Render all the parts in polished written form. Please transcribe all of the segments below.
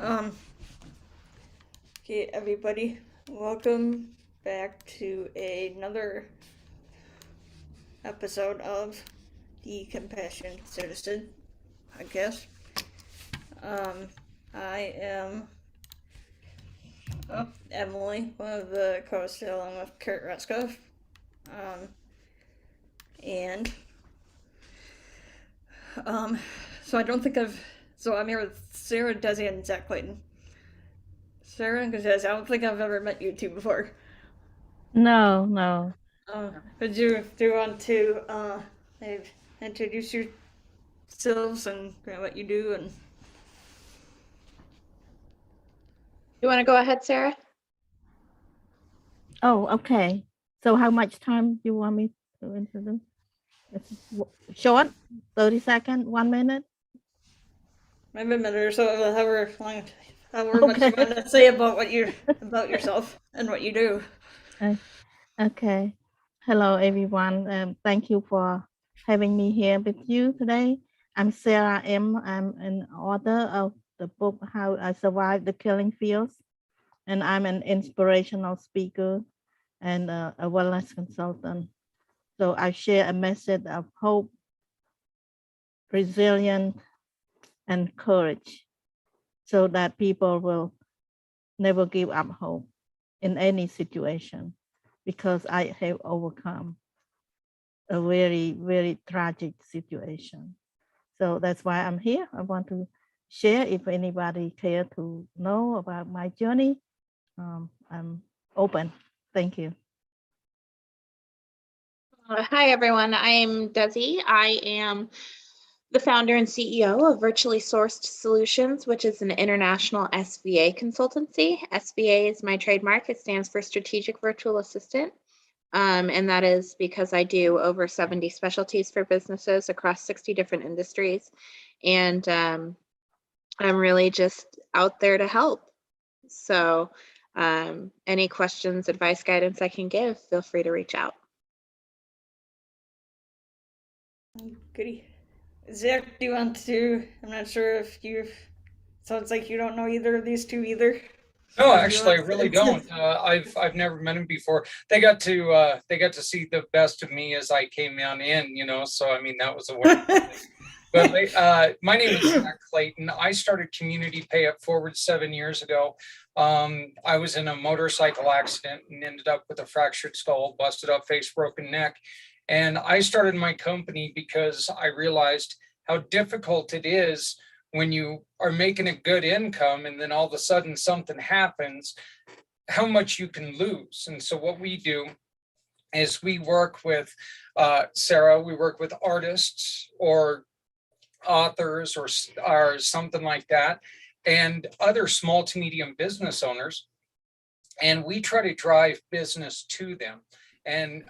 Um, okay, everybody, welcome back to another episode of the Compassion Citizen podcast. Um, I am Emily, one of the co-hosts, along with Kurt Rutzko. Um, and um, so I don't think so I'm here with Sarah, Desi, and Zach Clayton. Sarah and Desi, I don't think I've ever met you two before. No. Would you do you want to maybe introduce yourselves and what you do and You want to go ahead, Sarah? Oh, okay. So how much time you want me to introduce? It's short, 30 seconds, 1 minute. maybe a minute or so, however much you Okay. want to say about yourself and what you do. Okay. Hello, everyone. Thank you for having me here with you today. I'm Sarah M. I'm an author of the book How I Survived the Killing Fields, and I'm an inspirational speaker and a wellness consultant. So I share a message of hope, resilience, and courage so that people will never give up hope in any situation, because I have overcome a very, very tragic situation. So that's why I'm here. I want to share. If anybody care to know about my journey, I'm open. Thank you. Hi, everyone. I'm Desi. I am the founder and CEO of Virtually Sourced Solutions, which is an international SVA consultancy. SVA is my trademark. It stands for Strategic Virtual Assistant. And that is because I do over 70 specialties for businesses across 60 different industries. And I'm really just out there to help. So any questions, advice, guidance I can give, feel free to reach out. Goody. Zach, do you want to? I'm not sure if sounds like you don't know either of these two either. No, actually, I really don't. I've never met him before. They got to see the best of me as I came on in, So I mean, that was a wonderful thing. But my name is Zach Clayton. I started Community Pay It Forward 7 years ago. I was in a motorcycle accident and ended up with a fractured skull, busted up face, broken neck. And I started my company because I realized how difficult it is when you are making a good income and then all of a sudden something happens, how much you can lose. And so what we do is we work with Sarah, we work with artists or authors or something like that, and other small to medium business owners. And we try to drive business to them and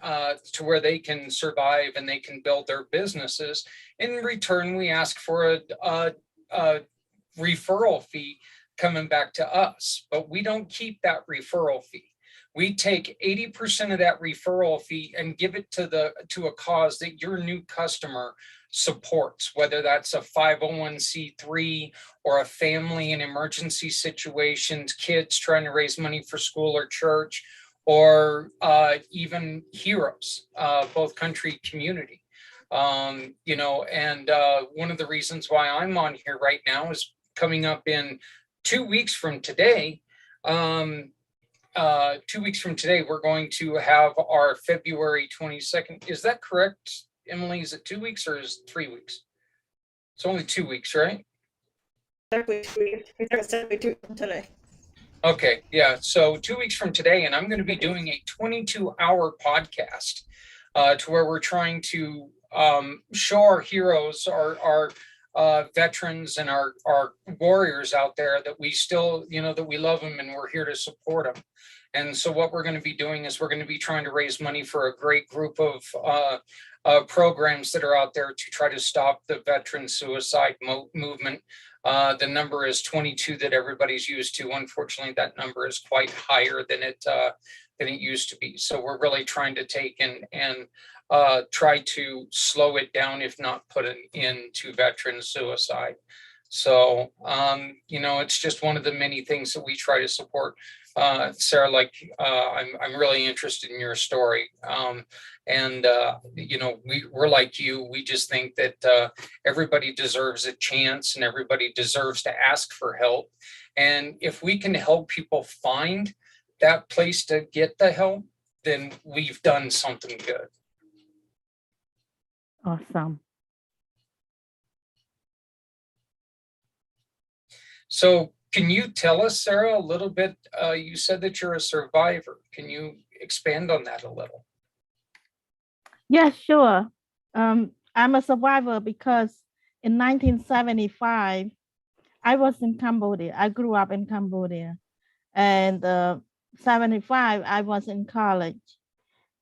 to where they can survive and they can build their businesses. In return, we ask for a referral fee coming back to us, but we don't keep that referral fee. We take 80% of that referral fee and give it to a cause that your new customer supports, whether that's a 501c3 or a family in emergency situations, kids trying to raise money for school or church, or even heroes, both country community. And one of the reasons why I'm on here right now is coming up in 2 weeks from today. 2 weeks from today, we're going to have our February 22nd. Is that correct, Emily? Is it 2 weeks or is it 3 weeks? It's only 2 weeks, right? Exactly 2 weeks from today. Okay, yeah. So 2 weeks from today, and I'm going to be doing a 22-hour podcast to where we're trying to show our heroes, our veterans and our warriors out there that we still, that we love them and we're here to support them. And so what we're going to be doing is we're going to be trying to raise money for a great group of programs that are out there to try to stop the veteran suicide movement. The number is 22 that everybody's used to. Unfortunately, that number is quite higher than it used to be. So we're really trying to take and try to slow it down, if not put an end to veteran suicide. So, it's just one of the many things that we try to support. Sarah, like, I'm really interested in your story. We're like you. We just think that everybody deserves a chance and everybody deserves to ask for help. And if we can help people find that place to get the help, then we've done something good. Awesome. So can you tell us, Sarah, a little bit? You said that you're a survivor. Can you expand on that a little? Yeah, sure. I'm a survivor because in 1975, I was in Cambodia. I grew up in Cambodia. And 75, I was in college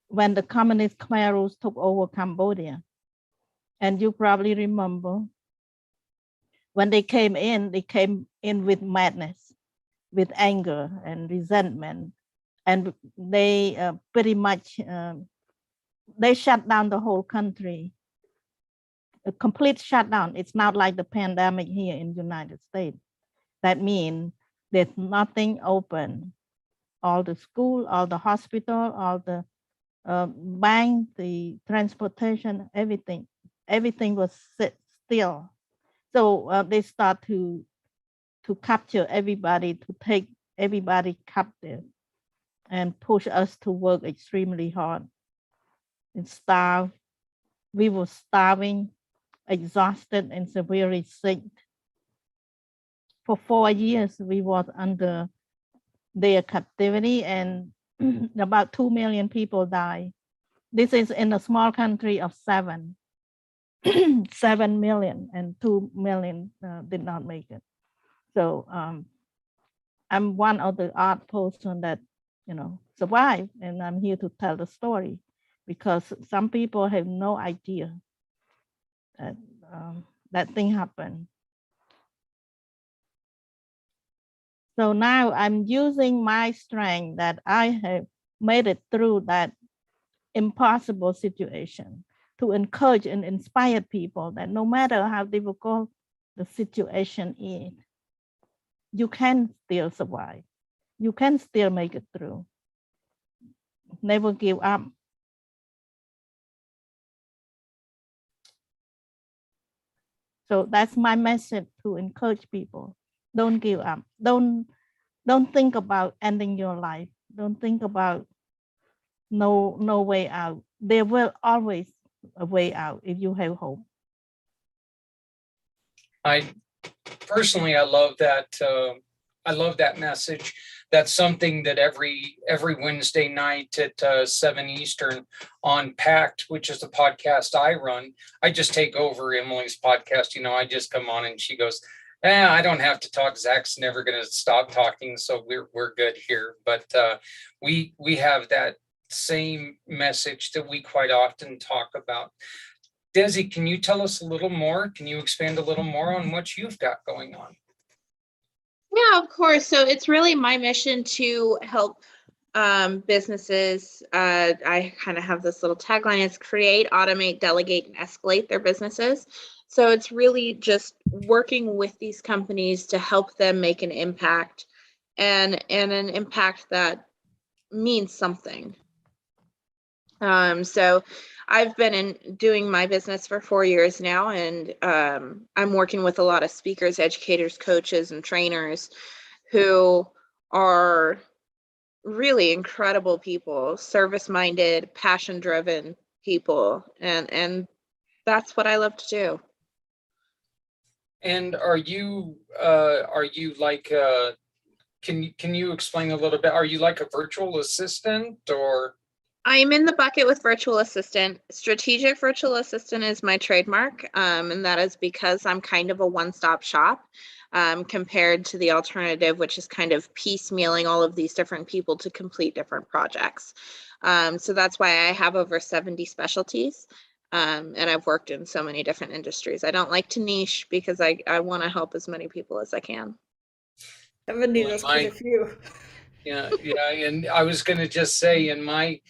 when the communist Khmer Rouge took over Cambodia. And you probably remember when they came in with madness, with anger and resentment. And they pretty much, they shut down the whole country. A complete shutdown. It's not like the pandemic here in the United States. That means there's nothing open. All the school, all the hospital, all the bank, the transportation, everything was still. So they start to capture everybody, to take everybody captive and push us to work extremely hard and starve. We were starving, exhausted and severely sick. For 4 years, we was under their captivity, and about 2 million people died. This is in a small country of 7 million, and 2 million did not make it. So I'm one of the odd person that, survived, and I'm here to tell the story because some people have no idea that that thing happened. So now I'm using my strength that I have made it through that impossible situation to encourage and inspire people that no matter how difficult the situation is, you can still survive. You can still make it through. Never give up. So that's my message to encourage people. Don't give up. Don't think about ending your life. Don't think about no way out. There will always a way out if you have hope. I love that. I love that message. That's something that every Wednesday night at 7 Eastern on Pact, which is the podcast I run, I just take over Emily's podcast. I just come on and she goes, I don't have to talk. Zach's never going to stop talking, so we're good here. But we have that same message that we quite often talk about. Desi, can you tell us a little more? Can you expand a little more on what you've got going on? Yeah, of course. So it's really my mission to help businesses. I kind of have this little tagline: it's create, automate, delegate, and escalate their businesses. So it's really just working with these companies to help them make an impact, and an impact that means something. So I've been doing my business for 4 years now, and I'm working with a lot of speakers, educators, coaches, and trainers who are really incredible people, service-minded, passion-driven people, and that's what I love to do. And are you like can you explain a little bit? Are you like a virtual assistant, or? I'm in the bucket with virtual assistant. Strategic virtual assistant is my trademark, and that is because I'm kind of a one-stop shop compared to the alternative, which is kind of piecemealing all of these different people to complete different projects. So that's why I have over 70 specialties, and I've worked in so many different industries. I don't like to niche because I want to help as many people as I can. 70, that's quite a few. Yeah, and I was going to just say in my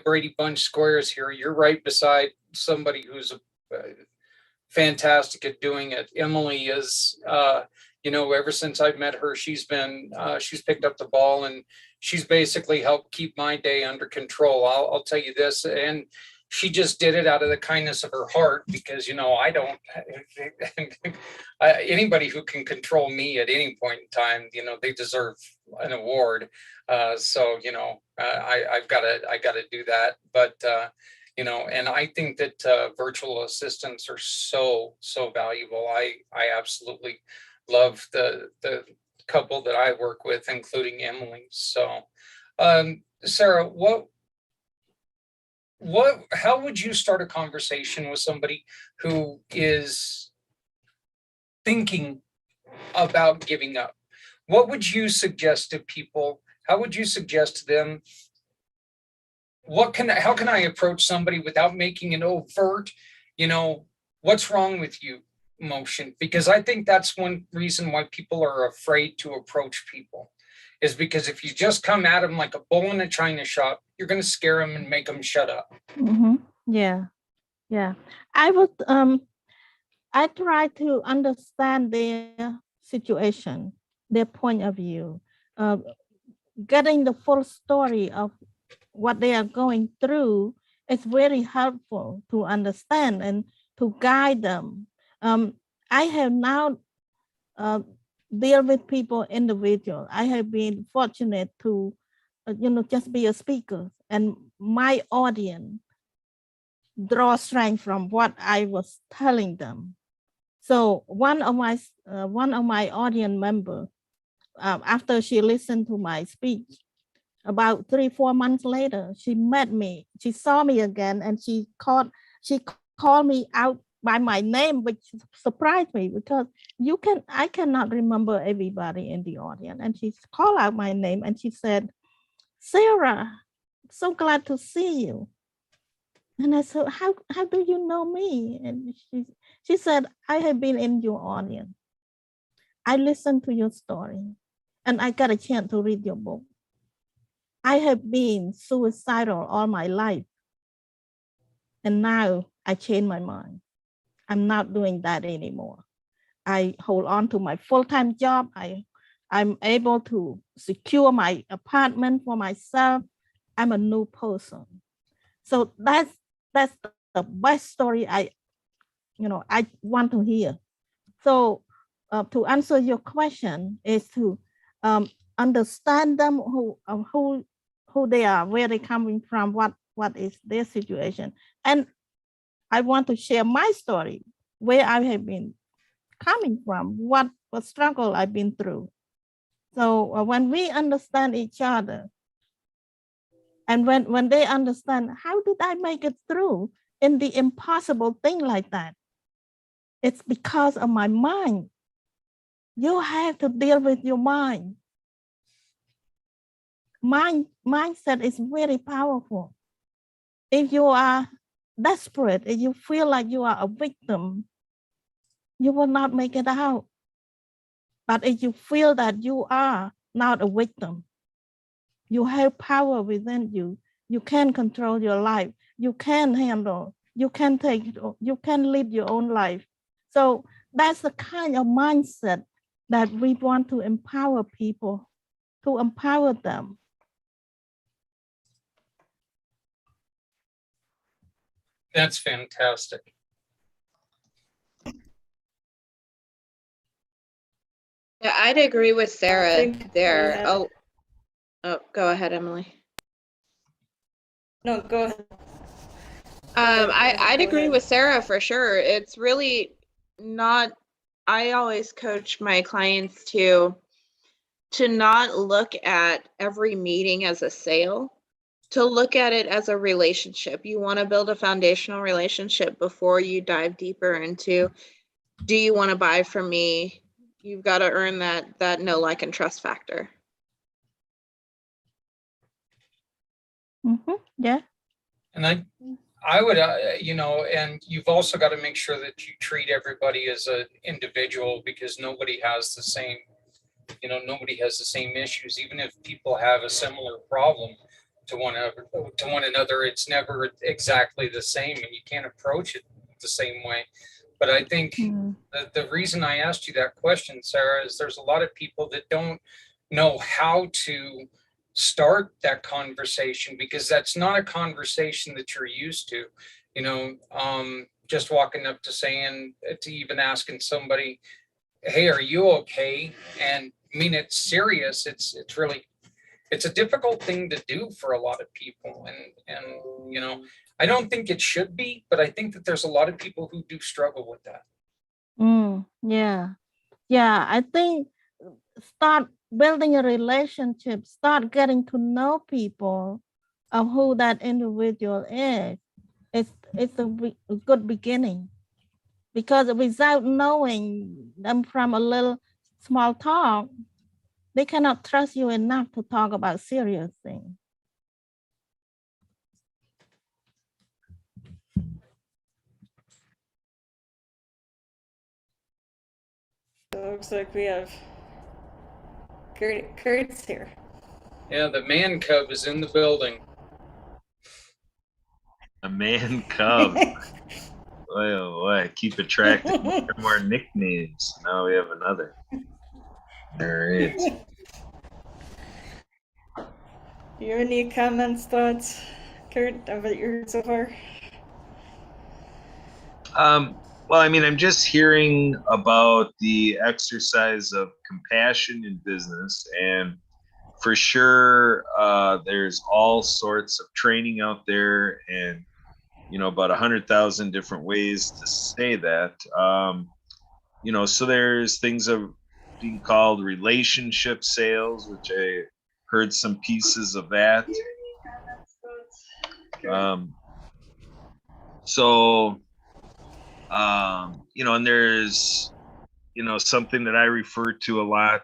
Brady Bunch squares here, you're right beside somebody who's fantastic at doing it. Emily is, you know, ever since I've met her, she's picked up the ball, and she's basically helped keep my day under control. I'll tell you this, and she just did it out of the kindness of her heart, because, you know, I don't, anybody who can control me at any point in time, you know, they deserve an award. So, you know, I gotta do that. But, you know, and I think that virtual assistants are so valuable. I absolutely love the couple that I work with, including Emily. So, Sarah, how would you start a conversation with somebody who is thinking about giving up? What would you suggest to people? How would you suggest to them? How can I approach somebody without making an overt, you know, what's wrong with you motion? Because I think that's one reason why people are afraid to approach people, is because if you just come at them like a bull in a china shop, you're going to scare them and make them shut up. Yeah. I try to understand their situation, their point of view, getting the full story of what they are going through is very helpful to understand and to guide them. I have now deal with people individual. I have been fortunate to, just be a speaker, and my audience draw strength from what I was telling them. So one of my audience member, after she listened to my speech, about 3-4 months later, she met me. She saw me again, and she called me out by my name, which surprised me, because I cannot remember everybody in the audience. And she called out my name, and she said, "Sarah, so glad to see you." And I said, how do you know me? And she said, "I have been in your audience. I listened to your story, and I got a chance to read your book. I have been suicidal all my life, and now I changed my mind. I'm not doing that anymore. I hold on to my full-time job. I'm able to secure my apartment for myself. I'm a new person." So that's the best story I want to hear. So to answer your question is to understand them, who they are, where they coming from, what is their situation. And I want to share my story, where I have been coming from, what struggle I've been through. So when we understand each other, and when they understand, how did I make it through in the impossible thing like that? It's because of my mind. You have to deal with your mind. Mindset is very powerful. If you are desperate, if you feel like you are a victim, you will not make it out. But if you feel that you are not a victim, you have power within you, you can control your life, you can handle, you can lead your own life. So that's the kind of mindset that we want to empower people, to empower them. That's fantastic. Yeah, I'd agree with Sarah there. Yeah. Oh, go ahead, Emily. No, go ahead. I'd Go agree ahead. with Sarah for sure. It's really not, I always coach my clients to not look at every meeting as a sale, to look at it as a relationship. You want to build a foundational relationship before you dive deeper into, do you want to buy from me? You've got to earn that know, like, and trust factor. Yeah. And I would, and you've also got to make sure that you treat everybody as an individual, because nobody has the same issues. Even if people have a similar problem to one another, it's never exactly the same, and you can't approach it the same way. But I think Mm. the reason I asked you that question, Sarah, is there's a lot of people that don't know how to start that conversation, because that's not a conversation that you're used to. You know, just walking up to saying, to even asking somebody, hey, are you okay? And I mean, it's serious. It's really, it's a difficult thing to do for a lot of people. And, you know, I don't think it should be, but I think that there's a lot of people who do struggle with that. Yeah. Yeah. I think start building a relationship, start getting to know people of who that individual is. It's a good beginning, because without knowing them from a little small talk, they cannot trust you enough to talk about serious things. So it looks like we have Kurt's here. Yeah, the man cub is in the building. A man cub. Boy, oh boy, keep attracting more and more nicknames. Now we have another. All right. Do you have any comments, thoughts, Kurt, of what you heard so far? Well, I mean, I'm just hearing about the exercise of compassion in business, and for sure, there's all sorts of training out there, and about 100,000 different ways to say that. So there's things of being called relationship sales, which I heard some pieces of that. And there's, something that I refer to a lot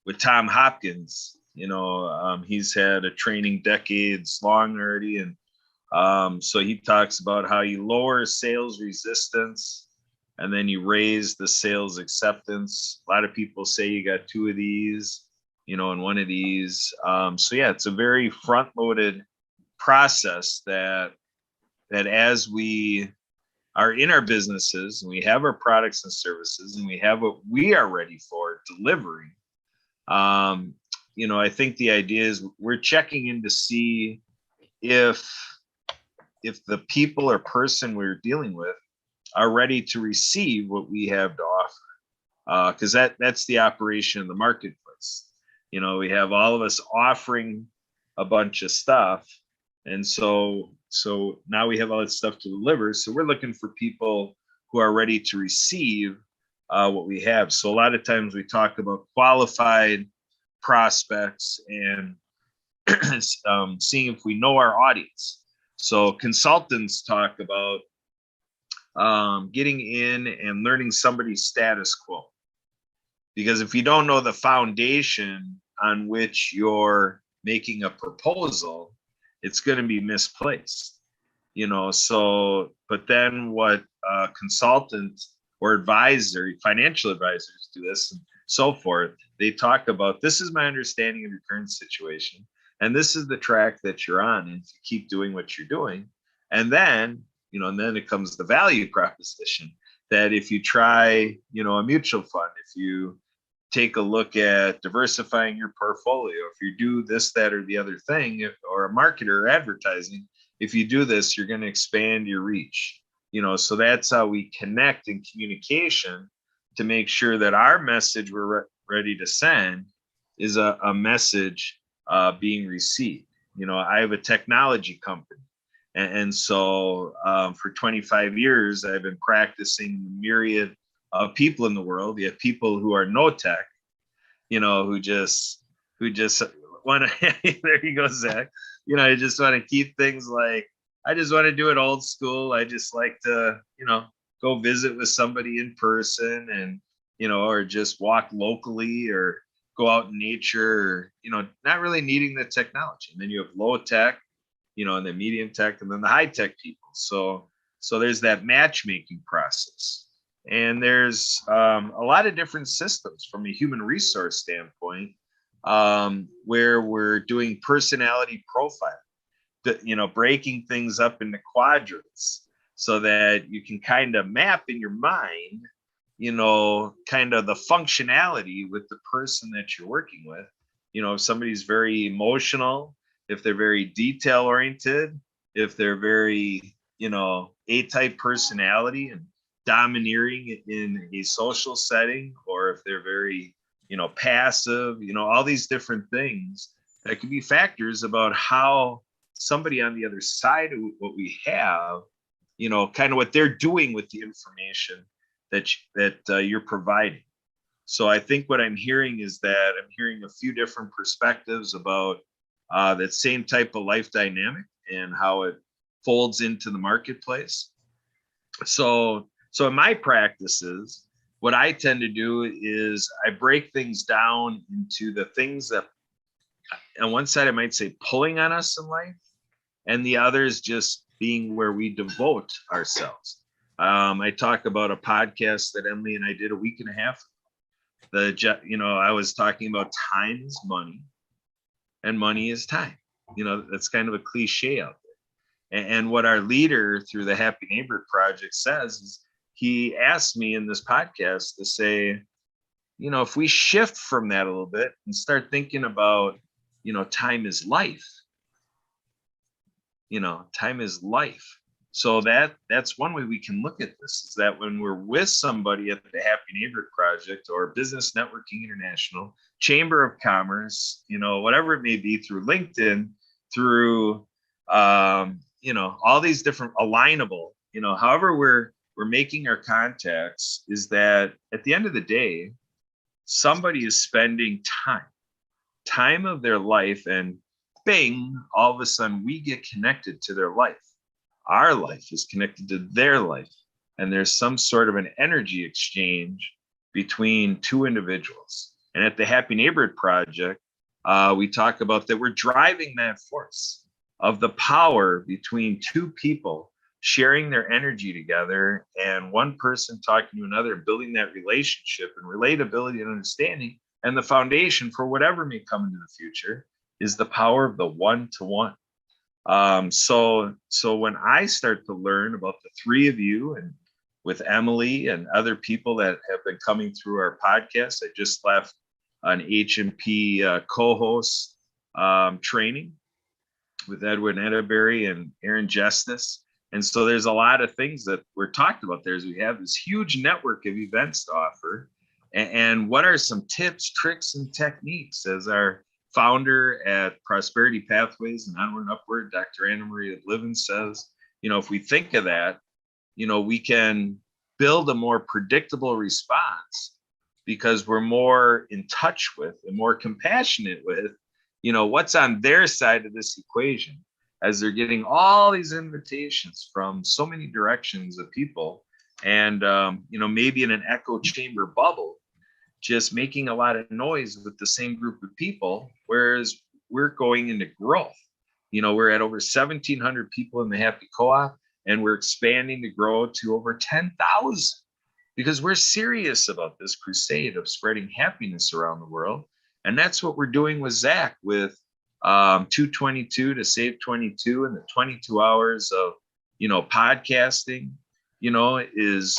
with Tom Hopkins. He's had a training decades long already. And so he talks about how you lower sales resistance and then you raise the sales acceptance. A lot of people say you got two of these, and one of these. So yeah, it's a very front loaded process that as we are in our businesses and we have our products and services and we have what we are ready for delivering. I think the idea is we're checking in to see if the people or person we're dealing with are ready to receive what we have to offer. Because that's the operation of the marketplace. We have all of us offering a bunch of stuff. And so now we have all that stuff to deliver. So we're looking for people who are ready to receive what we have. So a lot of times we talk about qualified prospects and seeing if we know our audience. So consultants talk about getting in and learning somebody's status quo. Because if you don't know the foundation on which you're making a proposal, it's going to be misplaced, but then what consultant or advisor, financial advisors do this and so forth. They talk about, this is my understanding of your current situation. And this is the track that you're on. And if you keep doing what you're doing, and then, and then it comes the value proposition that if you try, a mutual fund, if you take a look at diversifying your portfolio, if you do this, that, or the other thing, or a marketer or advertising, if you do this, you're going to expand your reach. So that's how we connect in communication to make sure that our message we're ready to send is a message being received. I have a technology company. And so for 25 years, I've been practicing the myriad of people in the world. You have people who are no tech, who just want to, there you go, Zach. I just want to keep things like, I just want to do it old school. I just like to, go visit with somebody in person and, or just walk locally or go out in nature, or, not really needing the technology. And then you have low tech, and then medium tech, and then the high tech people. So there's that matchmaking process. And there's a lot of different systems from a human resource standpoint where we're doing personality profiling, breaking things up into quadrants. so that you can kind of map in your mind, kind of the functionality with the person that you're working with. If somebody's very emotional, if they're very detail oriented, if they're very, A-type personality and domineering in a social setting, or if they're very, passive, all these different things that could be factors about how somebody on the other side of what we have, kind of what they're doing with the information that you're providing. So I think what I'm hearing is that I'm hearing a few different perspectives about that same type of life dynamic and how it folds into the marketplace. So in my practices, what I tend to do is I break things down into the things that on one side I might say pulling on us in life, and the other is just being where we devote ourselves. I talk about a podcast that Emily and I did a week and a half ago. I was talking about time is money and money is time. That's kind of a cliche out there. And what our leader through the Happy Neighbor Project says is, he asked me in this podcast to say, if we shift from that a little bit and start thinking about, time is life. Time is life. So that's one way we can look at this, is that when we're with somebody at the Happy Neighbor Project or Business Networking International, Chamber of Commerce, whatever it may be, through LinkedIn, through, all these different alignable, however we're making our contacts, is that at the end of the day, somebody is spending time of their life, and bing, all of a sudden we get connected to their life. Our life is connected to their life, and there's some sort of an energy exchange between two individuals. And at the Happy Neighborhood Project, we talk about that we're driving that force of the power between two people sharing their energy together, and one person talking to another, building that relationship and relatability and understanding. And the foundation for whatever may come into the future is the power of the one-to-one. So when I start to learn about the three of you, and with Emily and other people that have been coming through our podcast, I just left an H&P co-host training with Edwin Edaberry and Aaron Justice. And so there's a lot of things that we're talking about there, as we have this huge network of events to offer. And what are some tips, tricks, and techniques, as our founder at Prosperity Pathways and Onward and Upward, Dr. Anna Maria Livin, says, if we think of that, we can build a more predictable response, because we're more in touch with and more compassionate with, what's on their side of this equation, as they're getting all these invitations from so many directions of people, and maybe in an echo chamber bubble, just making a lot of noise with the same group of people, whereas we're going into growth. We're at over 1,700 people in the Happy Co-op, and we're expanding to grow to over 10,000, because we're serious about this crusade of spreading happiness around the world. And that's what we're doing with Zach, with 222 to Save 22, and the 22 hours of podcasting, is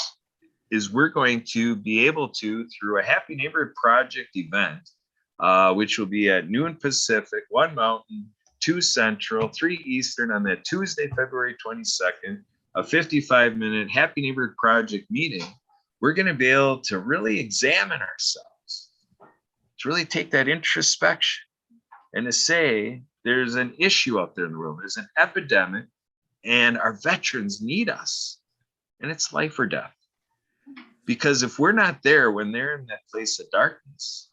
we're going to be able to, through a Happy Neighborhood Project event, which will be at noon Pacific, 1 Mountain, 2 Central, 3 Eastern, on that Tuesday, February 22nd, a 55-minute Happy Neighborhood Project meeting. We're going to be able to really examine ourselves, to really take that introspection, and to say, there's an issue out there in the world, there's an epidemic, and our veterans need us, and it's life or death. Because if we're not there when they're in that place of darkness,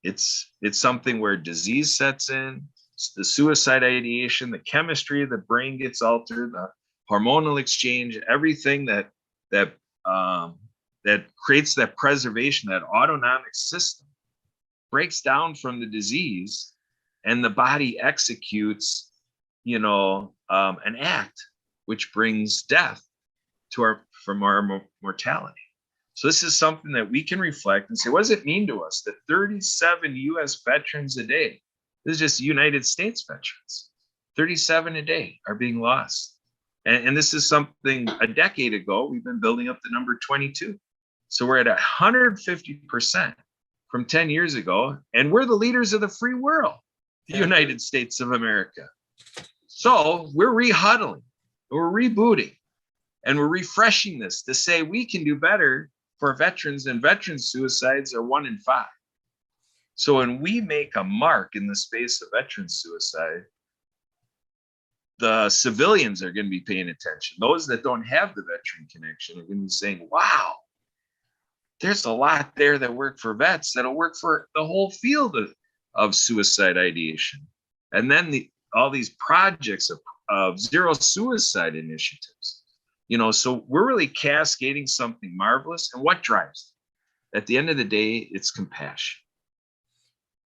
it's something where disease sets in, the suicide ideation, the chemistry of the brain gets altered, the hormonal exchange, everything that creates that preservation, that autonomic system, breaks down from the disease, and the body executes, an act which brings death from our mortality. So this is something that we can reflect and say, what does it mean to us that 37 US veterans a day, this is just United States veterans, 37 a day are being lost. And this is something a decade ago, we've been building up the number 22. So we're at 150% from 10 years ago, and we're the leaders of the free world, the United States of America. So we're rehuddling, we're rebooting, and we're refreshing this to say we can do better for veterans, and veteran suicides are 1 in 5. So when we make a mark in the space of veteran suicide, the civilians are going to be paying attention. Those that don't have the veteran connection are going to be saying, wow, there's a lot there that work for vets that'll work for the whole field of suicide ideation. And then all these projects of zero suicide initiatives, so we're really cascading something marvelous. And what drives it? At the end of the day, it's compassion.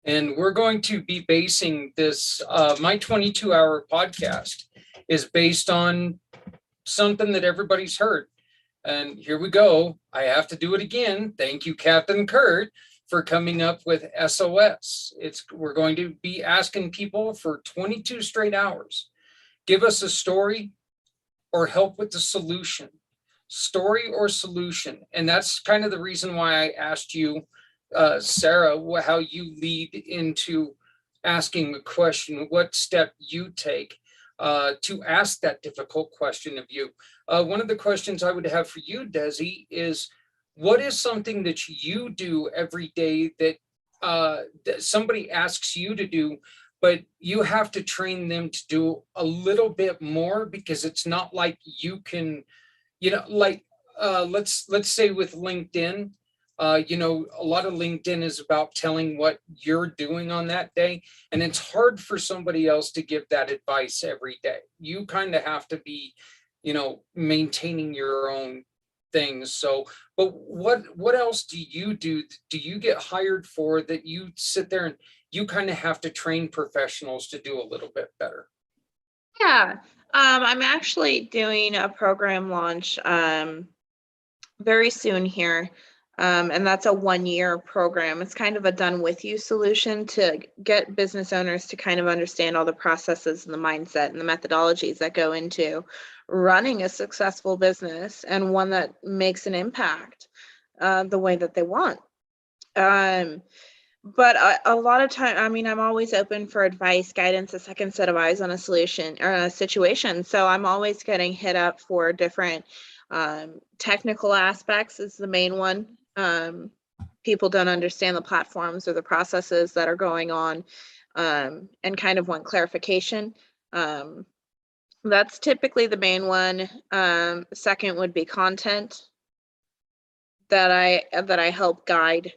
And we're going to be basing this, my 22-hour podcast is based on something that everybody's heard. And here we go. I have to do it again. Thank you, Captain Kurt, for coming up with SOS. We're going to be asking people for 22 straight hours. Give us a story or help with the solution. Story or solution. And that's kind of the reason why I asked you, Sarah, how you lead into asking the question, what step you take to ask that difficult question of you. One of the questions I would have for you, Desi, is what is something that you do every day that somebody asks you to do, but you have to train them to do a little bit more, because it's not like you can, let's say with LinkedIn, a lot of LinkedIn is about telling what you're doing on that day. And it's hard for somebody else to give that advice every day. You kind of have to be, maintaining your own things. So, but what else do you do? Do you get hired for that you sit there and you kind of have to train professionals to do a little bit better? Yeah. I'm actually doing a program launch very soon here. And that's a 1-year program. It's kind of a done with you solution to get business owners to kind of understand all the processes and the mindset and the methodologies that go into running a successful business and one that makes an impact the way that they want. But a lot of time, I'm always open for advice, guidance, a second set of eyes on a solution or a situation. So I'm always getting hit up for different technical aspects is the main one. People don't understand the platforms or the processes that are going on and kind of want clarification. That's typically the main one. Second would be content that I help guide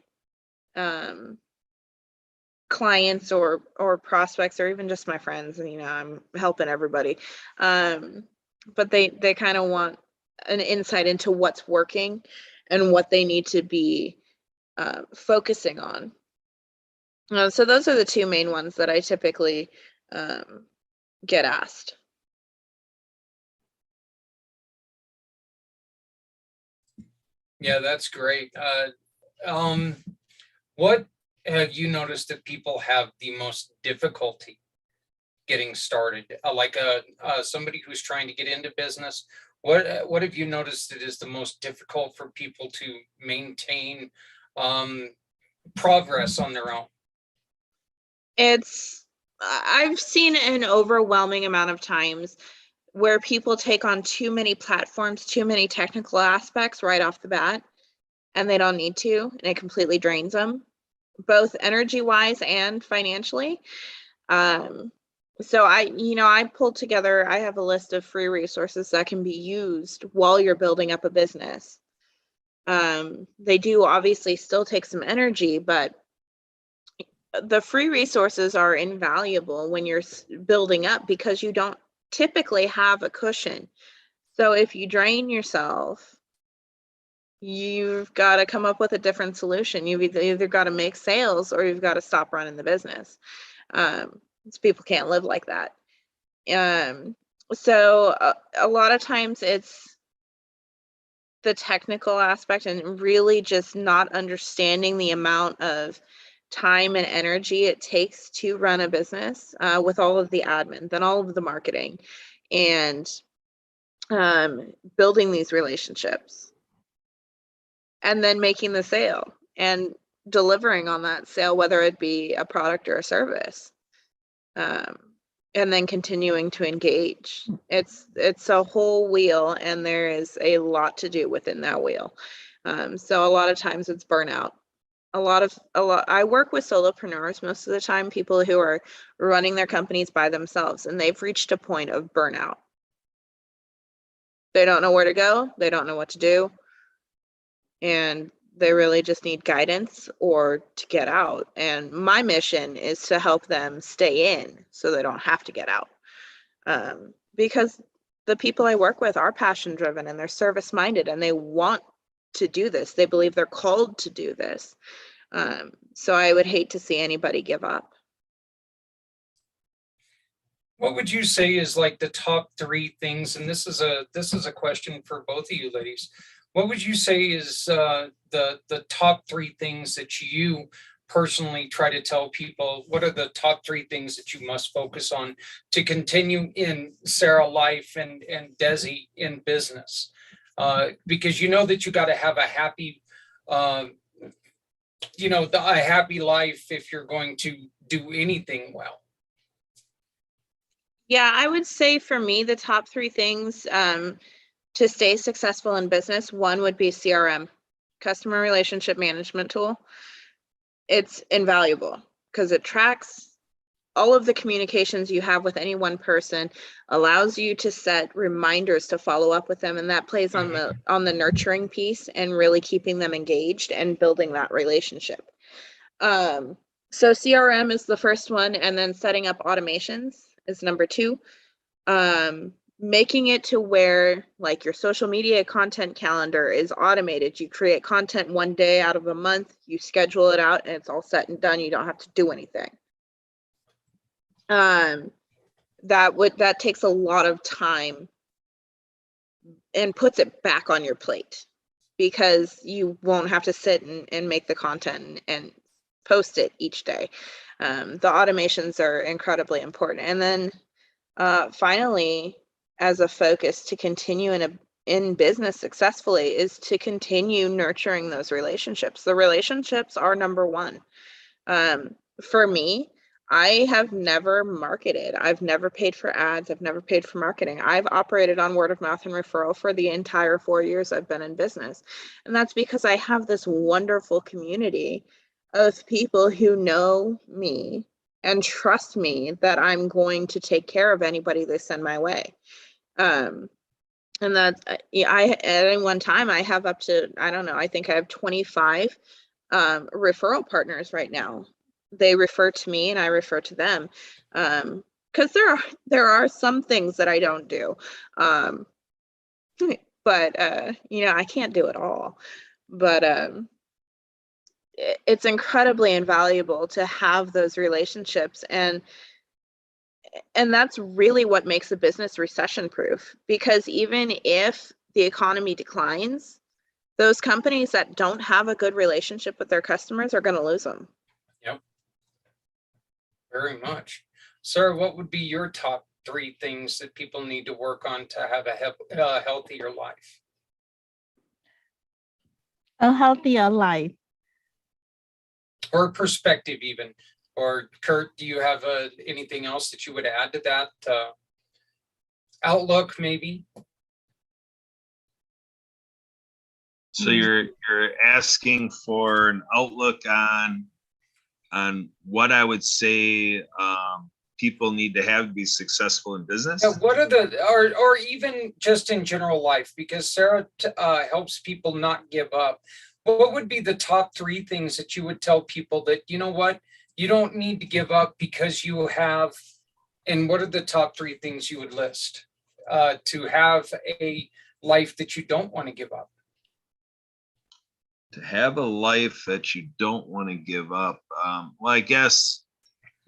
clients or prospects or even just my friends, and I'm helping everybody. But they kind of want an insight into what's working and what they need to be focusing on. So those are the two main ones that I typically get asked. Yeah, that's great. What have you noticed that people have the most difficulty getting started? Like somebody who's trying to get into business, what have you noticed that is the most difficult for people to maintain progress on their own? I've seen an overwhelming amount of times where people take on too many platforms, too many technical aspects right off the bat, and they don't need to, and it completely drains them, both energy-wise and financially. So I pulled together, I have a list of free resources that can be used while you're building up a business. They do obviously still take some energy, but the free resources are invaluable when you're building up because you don't typically have a cushion. So if you drain yourself, you've got to come up with a different solution. You've either got to make sales or you've got to stop running the business. People can't live like that. So a lot of times it's the technical aspect and really just not understanding the amount of time and energy it takes to run a business with all of the admin, then all of the marketing. And building these relationships, and then making the sale and delivering on that sale, whether it be a product or a service. And then continuing to engage. It's a whole wheel, and there is a lot to do within that wheel. So a lot of times it's burnout. I work with solopreneurs most of the time, people who are running their companies by themselves, and they've reached a point of burnout. They don't know where to go, they don't know what to do, and they really just need guidance or to get out. And my mission is to help them stay in so they don't have to get out. Because the people I work with are passion driven and they're service minded and they want to do this. They believe they're called to do this. So I would hate to see anybody give up. What would you say is like the top 3 things? And this is a question for both of you ladies. What would you say is the top 3 things that you personally try to tell people? What are the top 3 things that you must focus on to continue in Sarah life and Desi in business? Because you know that you got to have a happy, a happy life if you're going to do anything well. Yeah, I would say for me, the top 3 things to stay successful in business, one would be CRM, customer relationship management tool. It's invaluable because it tracks all of the communications you have with any one person, allows you to set reminders to follow up with them, and that plays on the nurturing piece and really keeping them engaged and building that relationship. So CRM is the first one, and then setting up automations is number 2. Making it to where like your social media content calendar is automated. You create content one day out of a month, you schedule it out, and it's all set and done. You don't have to do anything. That takes a lot of time and puts it back on your plate because you won't have to sit and make the content and post it each day. The automations are incredibly important. And then finally, as a focus to continue in business successfully is to continue nurturing those relationships. The relationships are number 1. For me, I have never marketed. I've never paid for ads. I've never paid for marketing. I've operated on word of mouth and referral for the entire 4 years I've been in business. And that's because I have this wonderful community of people who know me and trust me that I'm going to take care of anybody they send my way. And that at any one time I have up to, I think I have 25 referral partners right now. They refer to me and I refer to them. Because there are some things that I don't do. But I can't do it all. But it's incredibly invaluable to have those relationships, and that's really what makes a business recession proof, because even if the economy declines, those companies that don't have a good relationship with their customers are going to lose them. Yep. Very much. Sarah, what would be your top 3 things that people need to work on to have a healthier life? A healthier life. Or perspective even. Or Kurt, do you have anything else that you would add to that outlook maybe? So you're asking for an outlook on what I would say people need to have to be successful in business. Yeah, what are or even just in general life, because Sarah helps people not give up. What would be the top 3 things that you would tell people that, you know what, you don't need to give up because you have, and what are the top 3 things you would list to have a life that you don't want to give up? To have a life that you don't want to give up. Well, I guess,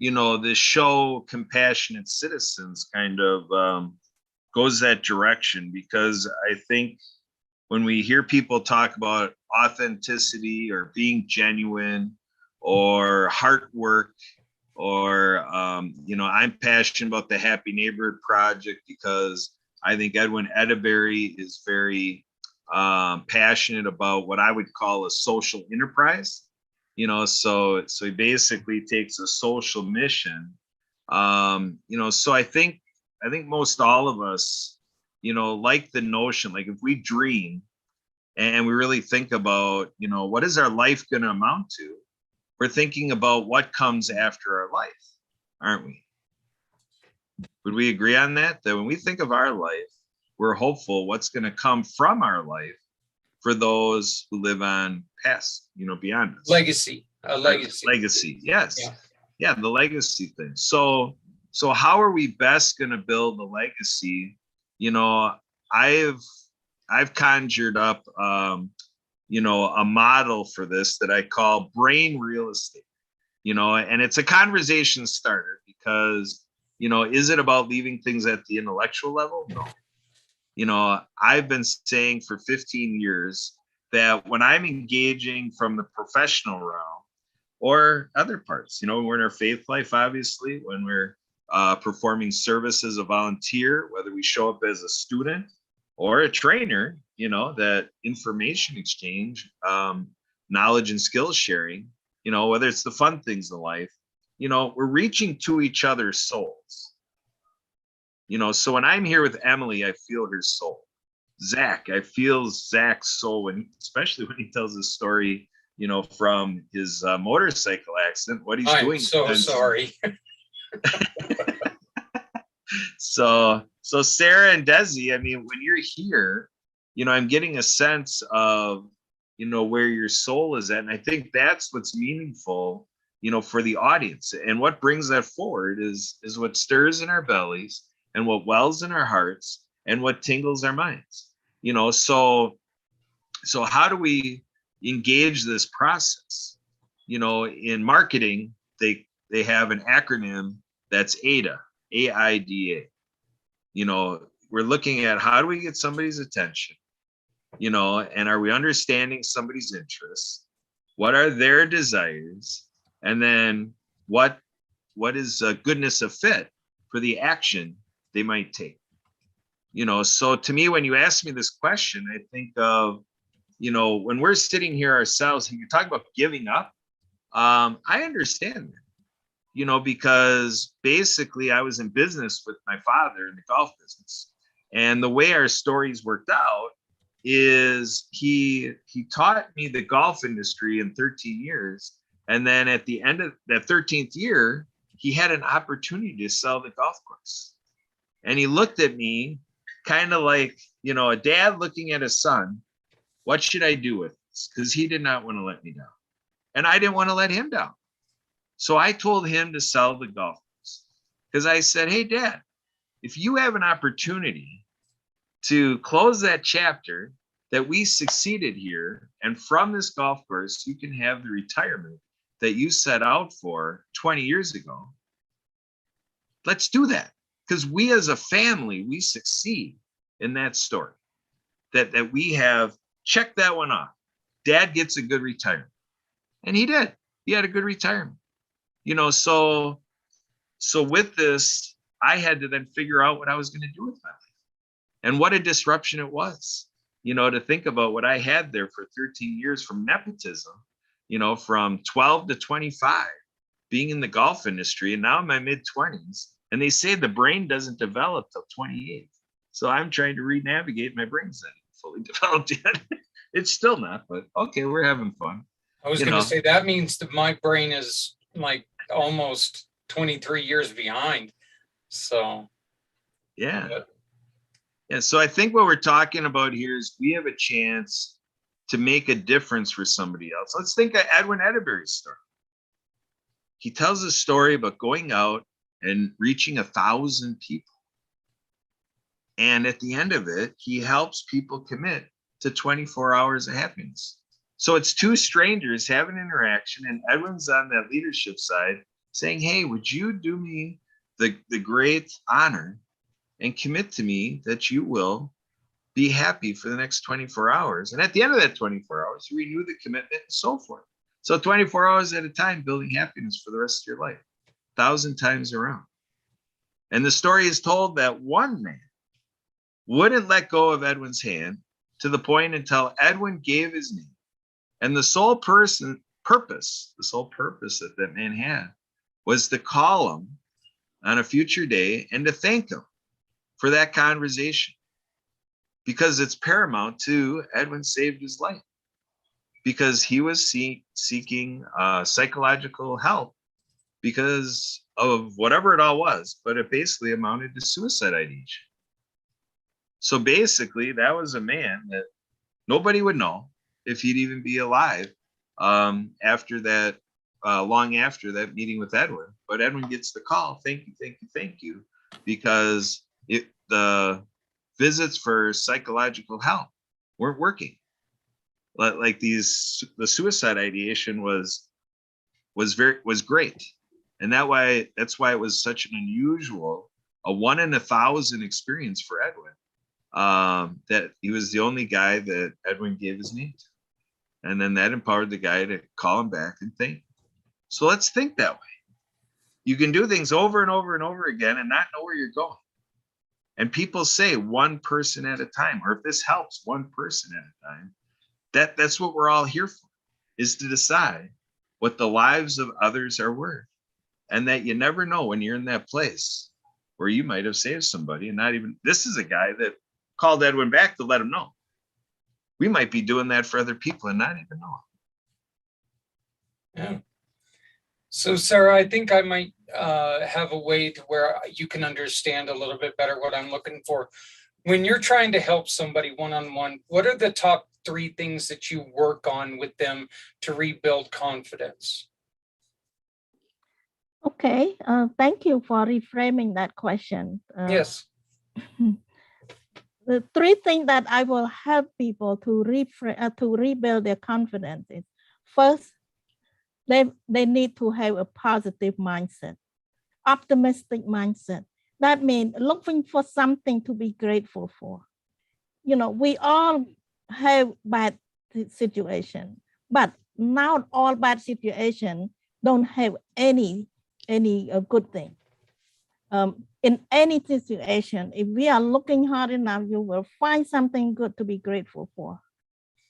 this show Compassionate Citizens kind of goes that direction, because I think when we hear people talk about authenticity or being genuine or heart work, or I'm passionate about the Happy Neighborhood Project because I think Edwin Edeberry is very passionate about what I would call a social enterprise. So he basically takes a social mission. So I think most all of us, like the notion, like if we dream and we really think about, what is our life going to amount to? We're thinking about what comes after our life, aren't we? Would we agree on that? That when we think of our life, we're hopeful what's going to come from our life for those who live on past, beyond us. Legacy, a legacy. Legacy, yes. Yeah, the legacy thing. So how are we best going to build a legacy? I've conjured up, a model for this that I call brain real estate, and it's a conversation starter because, is it about leaving things at the intellectual level? No. I've been saying for 15 years that when I'm engaging from the professional realm or other parts, we're in our faith life, obviously, when we're performing service as a volunteer, whether we show up as a student or a trainer, that information exchange, knowledge and skills sharing, whether it's the fun things in life, we're reaching to each other's souls. So when I'm here with Emily, I feel her soul. Zach, I feel Zach's soul especially when he tells his story, from his motorcycle accident, what he's doing. I'm so sorry. So Sarah and Desi, when you're here, I'm getting a sense of, where your soul is at. And I think that's what's meaningful, for the audience. And what brings that forward is what stirs in our bellies and what wells in our hearts and what tingles our minds. So how do we engage this process? In marketing, they have an acronym that's AIDA, AIDA. We're looking at how do we get somebody's attention, and are we understanding somebody's interests? What are their desires? And then what is a goodness of fit for the action they might take? So to me, when you ask me this question, I think of, when we're sitting here ourselves and you talk about giving up, I understand that, because basically I was in business with my father in the golf business. And the way our stories worked out is he taught me the golf industry in 13 years. And then at the end of that 13th year, he had an opportunity to sell the golf course. And he looked at me kind of like, a dad looking at a son, what should I do with this? Because he did not want to let me down. And I didn't want to let him down. So I told him to sell the golf course. Because I said, hey, Dad, if you have an opportunity to close that chapter that we succeeded here, and from this golf course, you can have the retirement that you set out for 20 years ago, let's do that. Because we as a family, we succeed in that story. That we have checked that one off. Dad gets a good retirement. And he did. He had a good retirement. So with this, I had to then figure out what I was going to do with my life. And what a disruption it was, to think about what I had there for 13 years from nepotism, from 12 to 25, being in the golf industry, and now in my mid-20s. And they say the brain doesn't develop till 28. So I'm trying to re-navigate my brain's not fully developed yet. It's still not, but okay, we're having fun. I was going to say that means that my brain is like almost 23 years behind. So yeah. Yeah. So I think what we're talking about here is we have a chance to make a difference for somebody else. Let's think of Edwin Edeberry's story. He tells a story about going out and reaching 1,000 people. And at the end of it, he helps people commit to 24 hours of happiness. So it's two strangers having an interaction, and Edwin's on that leadership side saying, hey, would you do me the great honor and commit to me that you will be happy for the next 24 hours? And at the end of that 24 hours, you renew the commitment and so forth. So 24 hours at a time, building happiness for the rest of your life, 1,000 times around. And the story is told that one man wouldn't let go of Edwin's hand to the point until Edwin gave his name. And the sole purpose that that man had was to call him on a future day and to thank him for that conversation. Because it's paramount to Edwin saved his life. Because he was seeking psychological help because of whatever it all was, but it basically amounted to suicide ideation. So basically, that was a man that nobody would know if he'd even be alive after that, long after that meeting with Edwin. But Edwin gets the call, thank you, because the visits for psychological help weren't working. Like the suicide ideation was great, and that's why it was such an unusual, a 1 in 1,000 experience for Edwin. That he was the only guy that Edwin gave his name to. And then that empowered the guy to call him back and thank him. So let's think that way. You can do things over and over and over again and not know where you're going. And people say one person at a time, or if this helps one person at a time, that's what we're all here for, is to decide what the lives of others are worth. And that you never know when you're in that place where you might have saved somebody and not even, this is a guy that called Edwin back to let him know. We might be doing that for other people and not even know it. Yeah. So Sarah, I think I might have a way to where you can understand a little bit better what I'm looking for. When you're trying to help somebody one-on-one, what are the top 3 things that you work on with them to rebuild confidence? Okay, thank you for reframing that question. Yes. The 3 things that I will help people to rebuild their confidence is, first, they need to have a positive mindset, optimistic mindset. That means looking for something to be grateful for. You know, we all have bad situation, but not all bad situations don't have any good thing. In any situation, if we are looking hard enough, you will find something good to be grateful for.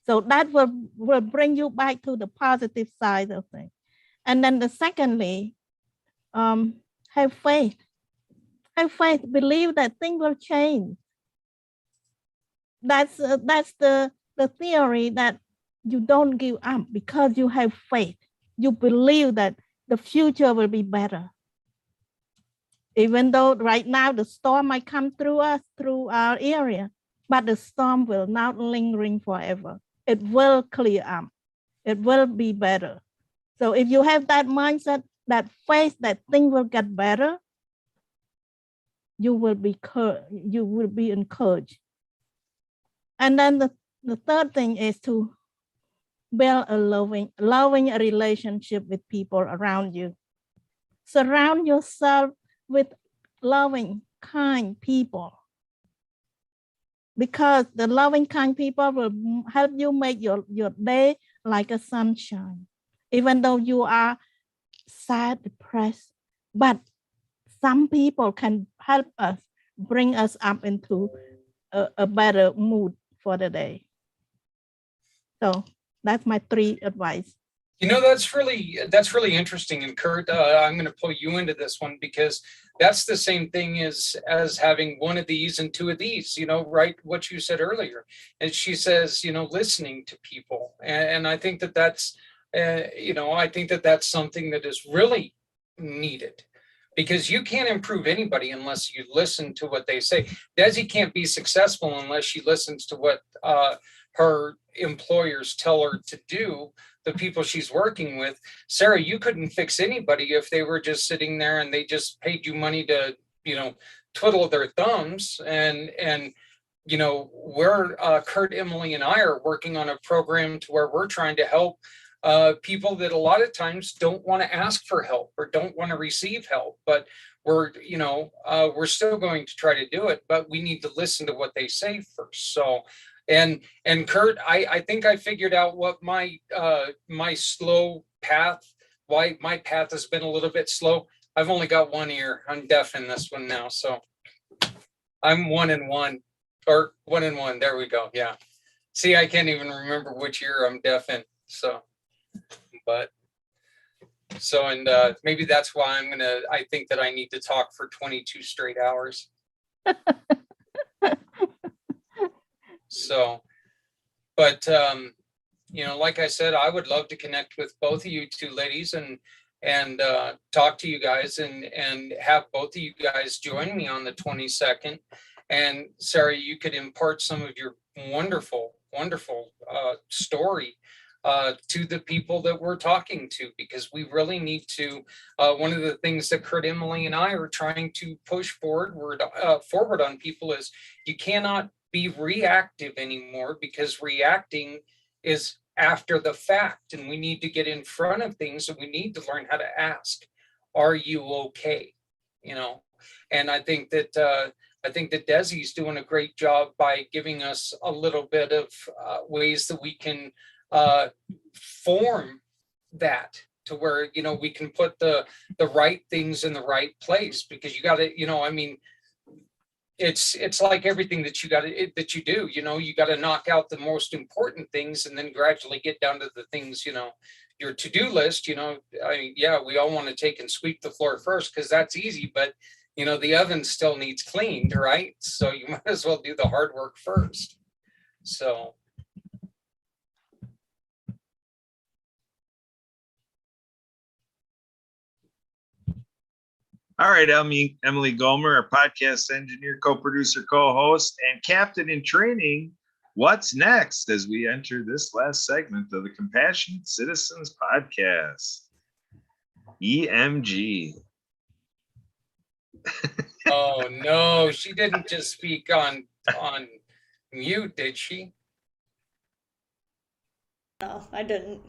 So that will bring you back to the positive side of things. And then secondly, have faith. Have faith, believe that things will change. That's the theory that you don't give up because you have faith. You believe that the future will be better. Even though right now the storm might come through our area, but the storm will not lingering forever. It will clear up. It will be better. So if you have that mindset, that faith that things will get better, you will be encouraged. And then the third thing is to build a loving relationship with people around you. Surround yourself with loving, kind people. Because the loving, kind people will help you make your day like a sunshine. Even though you are sad, depressed, but some people can help us, bring us up into a better mood for the day. So that's my 3 advice. You know, that's really interesting. And Kurt, I'm going to pull you into this one because that's the same thing as having 1 of these and 2 of these, you know, right? What you said earlier. And she says, you know, listening to people. And I think that's, you know, I think that's something that is really needed. Because you can't improve anybody unless you listen to what they say. Desi can't be successful unless she listens to what her employers tell her to do, the people she's working with. Sarah, you couldn't fix anybody if they were just sitting there and they just paid you money to, you know, twiddle their thumbs. And you know, we're Kurt, Emily, and I are working on a program to where we're trying to help people that a lot of times don't want to ask for help or don't want to receive help, but we're still going to try to do it, but we need to listen to what they say first. So, and Kurt, I think I figured out what my slow path, why my path has been a little bit slow. I've only got 1 ear. I'm deaf in this one now, so I'm 1 and 1. or 1 and 1. There we go. Yeah. See, I can't even remember which year I'm deaf in. So, but so, and maybe that's why I think that I need to talk for 22 straight hours. So, but, like I said, I would love to connect with both of you two ladies and talk to you guys and have both of you guys join me on the 22nd. And Sarah, you could impart some of your wonderful story to the people that we're talking to, because we really need to. One of the things that Kurt, Emily, and I are trying to push forward on people is you cannot be reactive anymore, because reacting is after the fact, and we need to get in front of things, and we need to learn how to ask, are you okay? And I think that Desi's doing a great job by giving us a little bit of ways that we can form that to where, we can put the right things in the right place, because you got to, it's like everything that you do, you got to knock out the most important things and then gradually get down to the things, your to-do list, we all want to take and sweep the floor first because that's easy, but the oven still needs cleaned, right? So you might as well do the hard work first. So. All right, Emily Gomer, our podcast engineer, co-producer, co-host, and captain in training. What's next as we enter this last segment of the Compassionate Citizens podcast? EMG. Oh no, she didn't just speak on mute, did she? No, I didn't.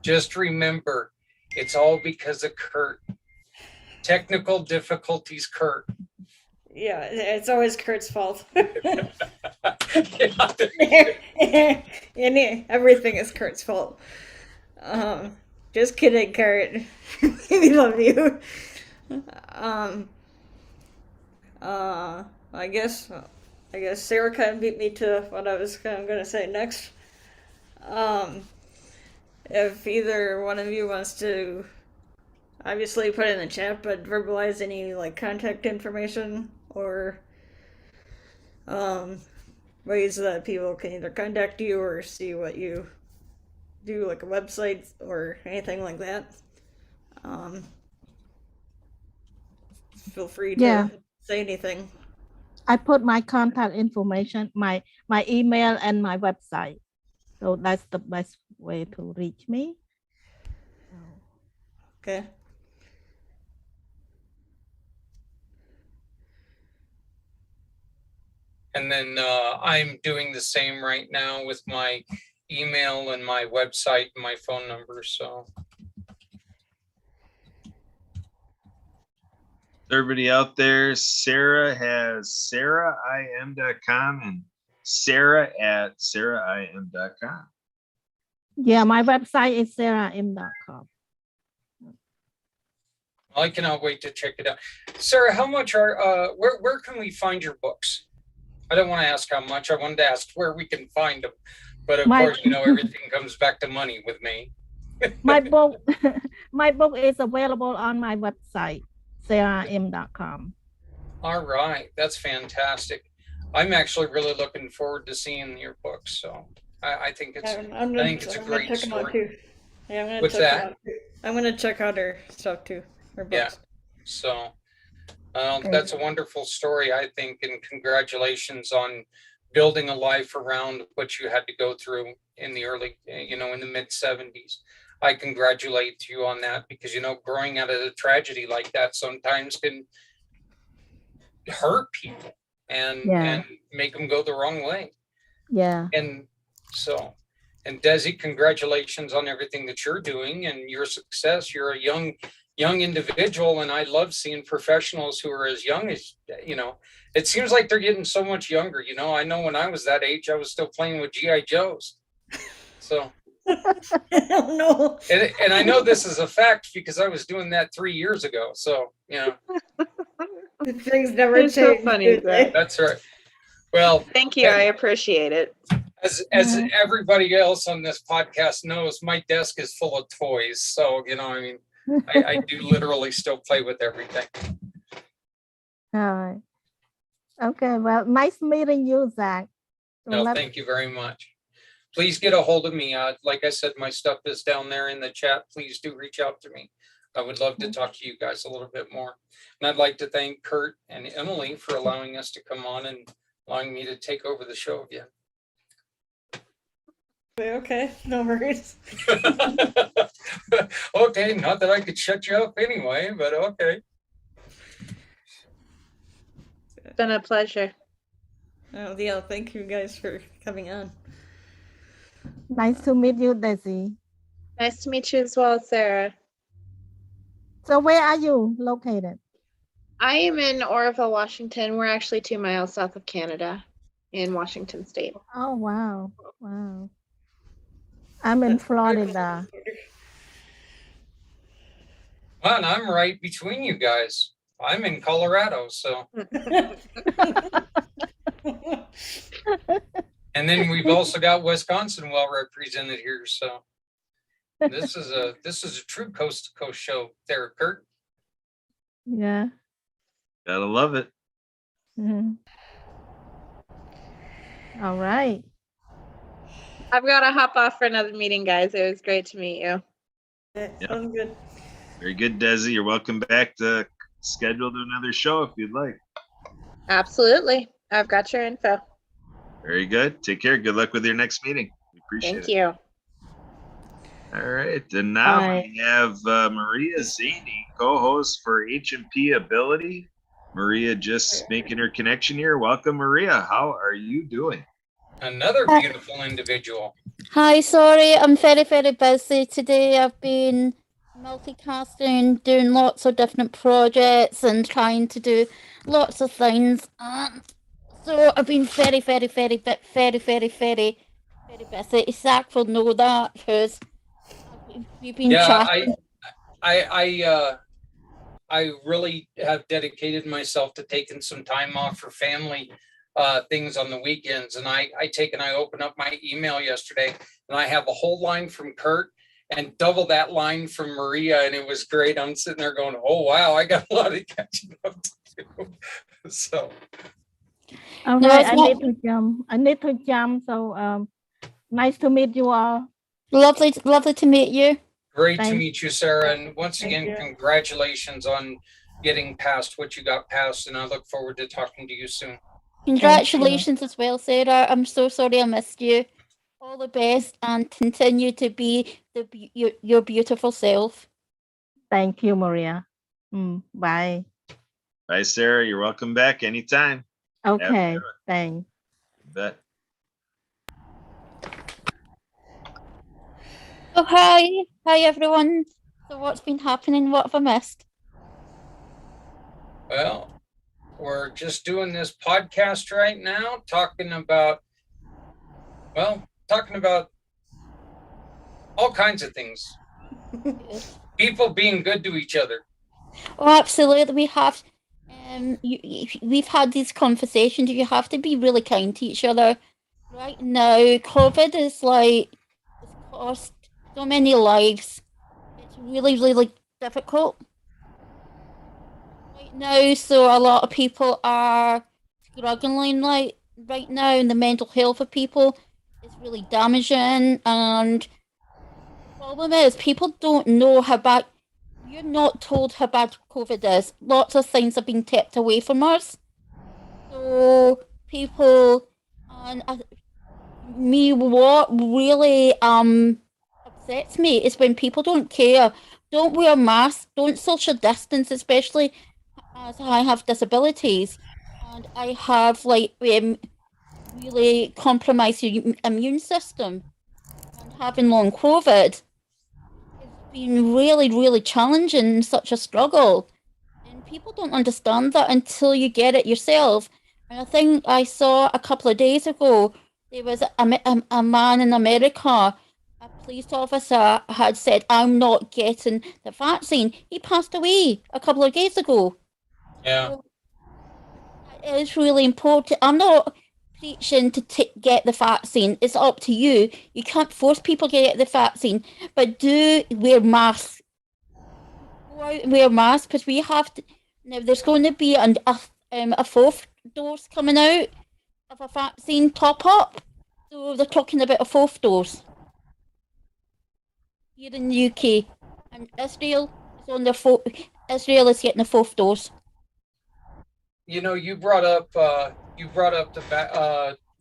Just remember, it's all because of Kurt. Technical difficulties, Kurt. Yeah, it's always Kurt's fault. Yeah. Everything is Kurt's fault. Just kidding, Kurt. We love you. I guess Sarah kind of beat me to what I was kind of going to say next. If either one of you wants to, obviously put it in the chat, but verbalize any contact information or ways that people can either contact you or see what you do, like a website or anything like that. Feel free to say anything. I put my contact information, my email and my website. So that's the best way to reach me. Okay. And then I'm doing the same right now with my email and my website and my phone number. So Everybody out there, Sarah has saraim.com and sarah@saraim.com. Yeah, my website is saraim.com. I cannot wait to check it out. Sarah, how much where can we find your books? I don't want to ask how much. I wanted to ask where we can find them. But of course, everything comes back to money with me. My book is available on my website, saraim.com. All right, that's fantastic. I'm actually really looking forward to seeing your books. So I think it's it's a great story. Yeah, What's that? I'm gonna check out her stuff too. Her books. Yeah. So that's a wonderful story, I think, and congratulations on building a life around what you had to go through in the early, in the mid 70s. I congratulate you on that because, growing out of a tragedy like that sometimes can hurt people and make them go the wrong way. Yeah. And Desi, congratulations on everything that you're doing and your success. You're a young individual, and I love seeing professionals who are as young as, it seems like they're getting so much younger. I know when I was that age, I was still playing with G.I. Joes. So, no. And I know this is a fact because I was doing that 3 years ago. So, Things never change. So funny. That's right. Well, Thank you. I appreciate it. as Mhm. everybody else on this podcast knows, my desk is full of toys. So, I mean, I do literally still play with everything. All right. Okay. Well, nice meeting you, Zach. No, Let- thank you very much. Please get a hold of me. Like I said, my stuff is down there in the chat. Please do reach out to me. I would love to talk to you guys a little bit more. And I'd like to thank Kurt and Emily for allowing us to come on and allowing me to take over the show again. Okay, no worries. Okay, not that I could shut you up anyway, but okay. It's been a pleasure. Oh, yeah, thank you guys for coming on. Nice to meet you, Desi. Nice to meet you as well, Sarah. So where are you located? I am in Oroville, Washington. We're actually 2 miles south of Canada in Washington State. Oh, wow. Wow. I'm in Florida. Well, and I'm right between you guys. I'm in Colorado, so. And then we've also got Wisconsin well represented here, so. This is a true coast to coast show there, Kurt. Yeah. Gotta love it. Mhm. All right. I've got to hop off for another meeting, guys. It was great to meet you. Sounds good. Very good, Desi. You're welcome back to schedule another show if you'd like. Absolutely. I've got your info. Very good. Take care. Good luck with your next meeting. We appreciate Thank it. you. All right. And now Bye. we have Maria Zaney, co-host for H&P Ability. Maria just making her connection here. Welcome, Maria. How are you doing? Another beautiful individual. Hi, sorry, I'm very, very busy today. I've been multicasting, doing lots of different projects and trying to do lots of things. So I've been very, very, very, very, very, very, very busy. Zach will know that because we've been Yeah, chatting. I really have dedicated myself to taking some time off for family things on the weekends. And I opened up my email yesterday and I have a whole line from Kurt and double that line from Maria. And it was great. I'm sitting there going, oh, wow, I got a lot of catching up to do. So. All No, right. it's I not- need to jump. So nice to meet you all. Lovely to meet you. Great to Thank- meet you, Sarah. And once Thank again, you. congratulations on getting past what you got past. And I look forward to talking to you soon. Congratulations as well, Sarah. I'm so sorry I missed you. All the best and continue to be your beautiful self. Thank you, Maria. Bye. Bye, Sarah. You're welcome back anytime. Okay. Thanks. You bet. Oh, hi everyone. So what's been happening? What have I missed? Well, we're just doing this podcast right now, talking about all kinds of things. People being good to each other. Oh, absolutely. We have. We've had these conversations. You have to be really kind to each other. Right now, COVID is it's cost so many lives. It's really, really difficult right now. So a lot of people are struggling right now, and the mental health of people is really damaging. And the problem is, people don't know how bad. You're not told how bad COVID is. Lots of things have been kept away from us. So people, and what really upsets me is when people don't care, don't wear masks, don't social distance, especially as I have disabilities and I have really compromised immune system and having long COVID. It's been really, really challenging, such a struggle. And people don't understand that until you get it yourself. And I think I saw a couple of days ago, there was a man in America, a police officer had said, I'm not getting the vaccine. He passed away a couple of days ago. Yeah. So it is really important. I'm not preaching to get the vaccine. It's up to you. You can't force people to get the vaccine, but do wear masks. Go out and wear masks, because we have to. Now, there's going to be a fourth dose coming out of a vaccine top up. So they're talking about a fourth dose here in the UK, and Israel is on their Israel is getting a fourth dose. You know, you brought up the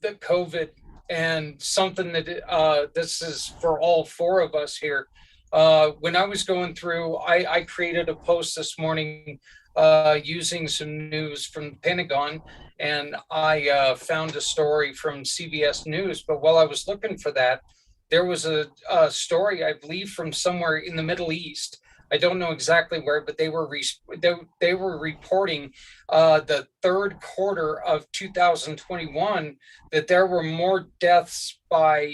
COVID, and something that this is for all four of us here. When I was going through, I created a post this morning using some news from the Pentagon, and I found a story from CBS News. But while I was looking for that, there was a story, I believe, from somewhere in the Middle East. I don't know exactly where, but they were reporting the third quarter of 2021 that there were more deaths by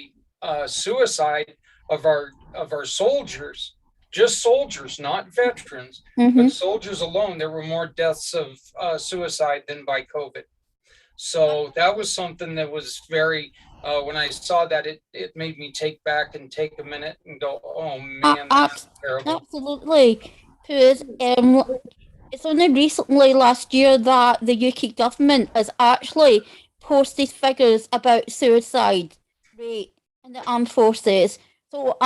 suicide of our soldiers, just soldiers, not veterans, but soldiers alone. There were more deaths of suicide than by COVID. So that was something that was very. When I saw that, it made me take a minute and go, oh man, that's terrible. Absolutely. Because it's only recently last year that the UK government has actually posted figures about suicide rate in the armed forces. So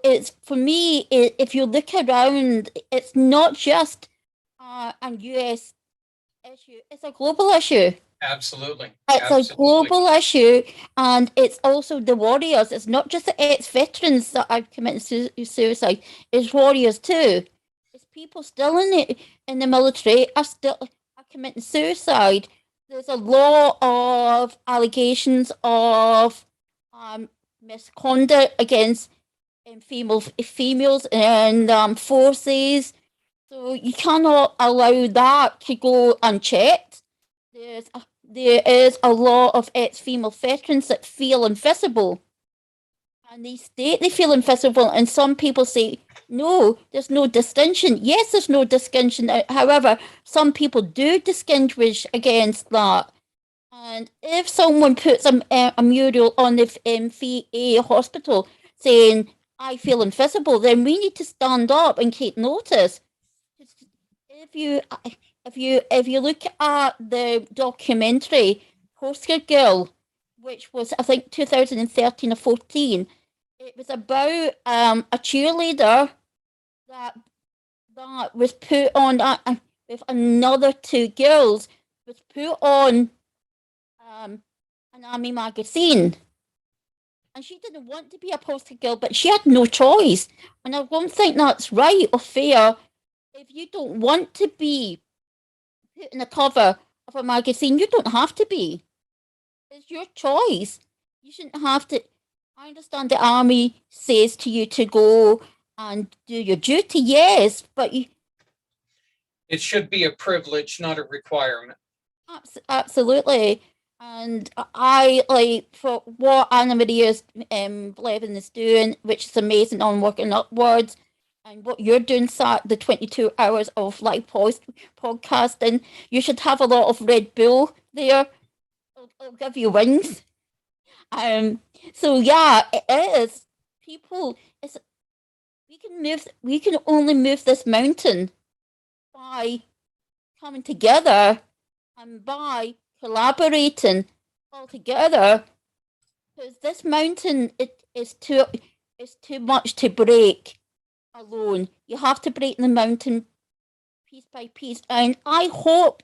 it's, for me, if you look around, it's not just a US issue, it's a global issue. Absolutely. It's a global issue, and it's also the warriors. It's not just the ex-veterans that are committing suicide. It's warriors too. It's people still in the military are committing suicide. There's a lot of allegations of misconduct against females in forces. So you cannot allow that to go unchecked. There is a lot of ex-female veterans that feel invisible, and they state they feel invisible, and some people say, no, there's no distinction. Yes, there's no distinction. However, some people do distinguish against that. And if someone puts a mural on the VA hospital saying, I feel invisible, then we need to stand up and take notice. If you look at the documentary Poster Girl, which was, I think, 2013 or 14, it was about a cheerleader that was put on with another two girls, was put on an army magazine. And she didn't want to be a poster girl, but she had no choice. And I don't think that's right or fair. If you don't want to be put in the cover of a magazine, you don't have to be. It's your choice. You shouldn't have to. I understand the army says to you to go and do your duty, yes, but it should be a privilege, not a requirement. Absolutely. And I like for what Anna Maria Blevin is doing, which is amazing on working upwards, and what you're doing, the 22 hours of live podcasting. You should have a lot of Red Bull there. It'll give you wings. So yeah, it is. People, we can only move this mountain by coming together and by collaborating all together, because this mountain is too much to break alone. You have to break the mountain piece by piece, and I hope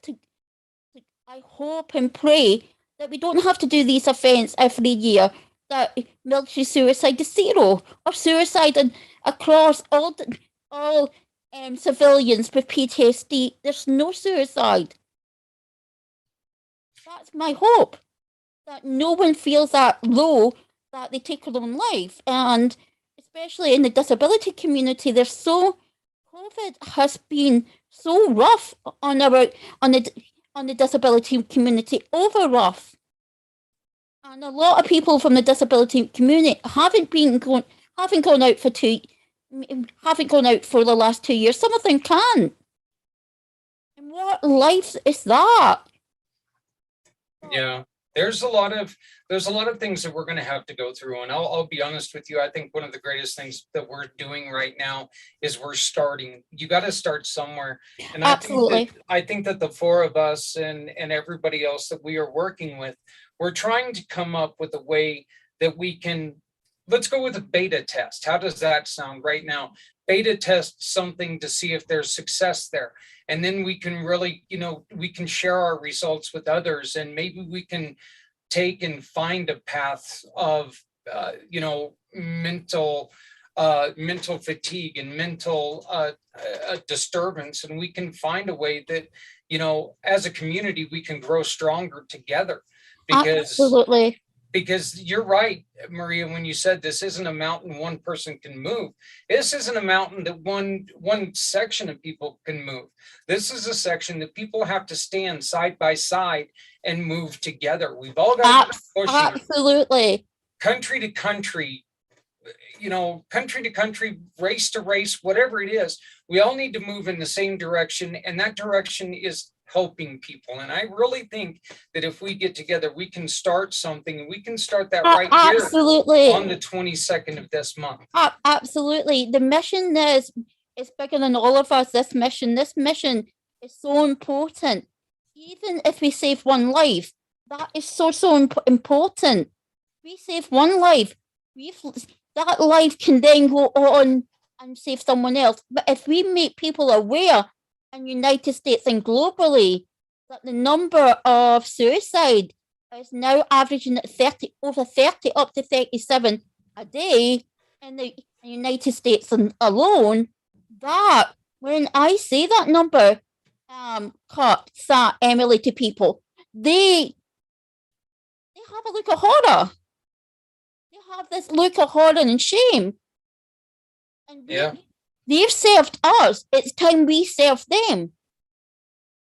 and pray that we don't have to do these events every year. That military suicide is zero, or suicide across all civilians with PTSD. There's no suicide. That's my hope, that no one feels that low that they take their own life. And especially in the disability community, COVID has been so rough on the disability community, over rough. And a lot of people from the disability community haven't gone out for the last 2 years. Some of them can't. And what life is that? Yeah. there's a lot of things that we're going to have to go through, and I'll be honest with you. I think one of the greatest things that we're doing right now is we're starting. You got to start somewhere, and Absolutely. I think that the four of us and everybody else that we are working with, we're trying to come up with a way that we can. Let's go with a beta test. How does that sound right now? Beta test something to see if there's success there. And then we can really, we can share our results with others, and maybe we can take and find a path of, mental fatigue and mental disturbance. And we can find a way that, as a community, we can grow stronger together. Absolutely. Because you're right, Maria, when you said this isn't a mountain one person can move. This isn't a mountain that one section of people can move. This is a section that people have to stand side by side and move together. We've all got to push absolutely. Country to country, country to country, race to race, whatever it is. We all need to move in the same direction, and that direction is helping people. And I really think that if we get together, we can start something, and we can start that right absolutely. Here on the 22nd of this month. Absolutely. The mission is bigger than all of us. This mission is so important. Even if we save one life, that is so important. We save one life, that life can then go on and save someone else. But if we make people aware in United States and globally that the number of suicide is now averaging at over 30 up to 37 a day in the United States alone, that when I say that number, Emily, to people, they have a look of horror. They have this look of horror and shame. And they've served us. It's time we serve them.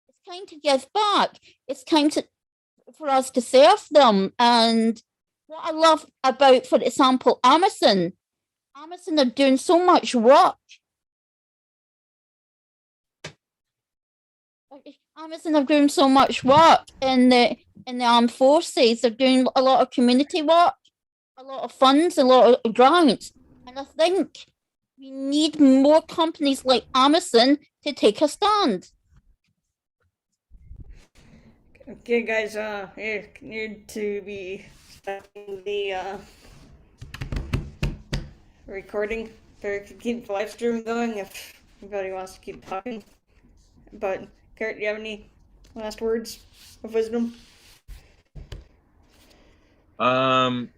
It's time to give back. It's time for us to serve them. And what I love about, for example, Amazon are doing so much work. Amazon are doing so much work in the armed forces. They're doing a lot of community work, a lot of funds, a lot of grants. And I think we need more companies like Amazon to take a stand. Okay, guys, you need to be stopping the recording. Or keep the live stream going if anybody wants to keep talking. But, Kurt, do you have any last words of wisdom? Well,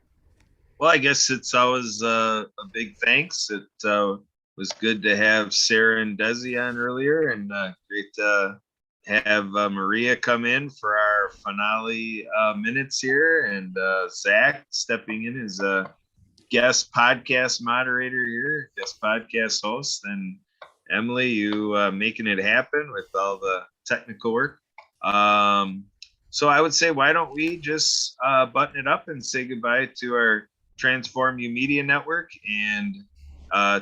I guess it's always a big thanks. It was good to have Sarah and Desi on earlier, and great to have Maria come in for our finale minutes here, and Zach stepping in as a guest podcast moderator here, guest podcast host, and Emily, you making it happen with all the technical work. So I would say, why don't we just button it up and say goodbye to our Transform You Media Network and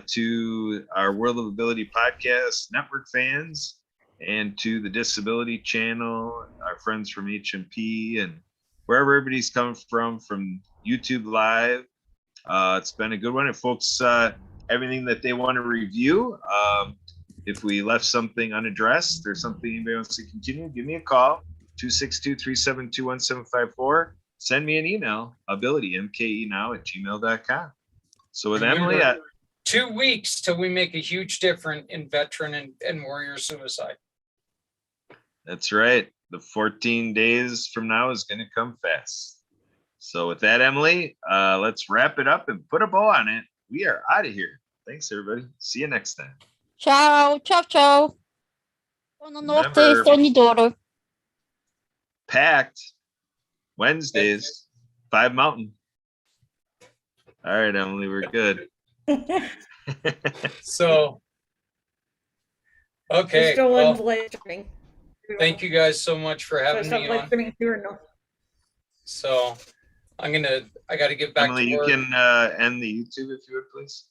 to our World of Ability Podcast Network fans, and to the Disability Channel, our friends from HMP, and wherever everybody's coming from YouTube Live. It's been a good one. If folks everything that they want to review, if we left something unaddressed or something anybody wants to continue, give me a call, 262-372-1754. Send me an email, abilitymkenow@gmail.com. So with Emily, 2 weeks till we make a huge difference in veteran and warrior suicide. That's right. The 14 days from now is going to come fast. So with that, Emily, let's wrap it up and put a bow on it. We are out of here. Thanks, everybody. See you next time. Ciao, ciao, ciao. Buona notte, ogni d'oro. Packed Wednesdays, 5 Mountain. All right, Emily, we're good. So, okay. Still Well, live streaming. thank you guys so much for having me live on. streaming too, or no? So I got to get back Emily, to work. you can end the YouTube if you would, please.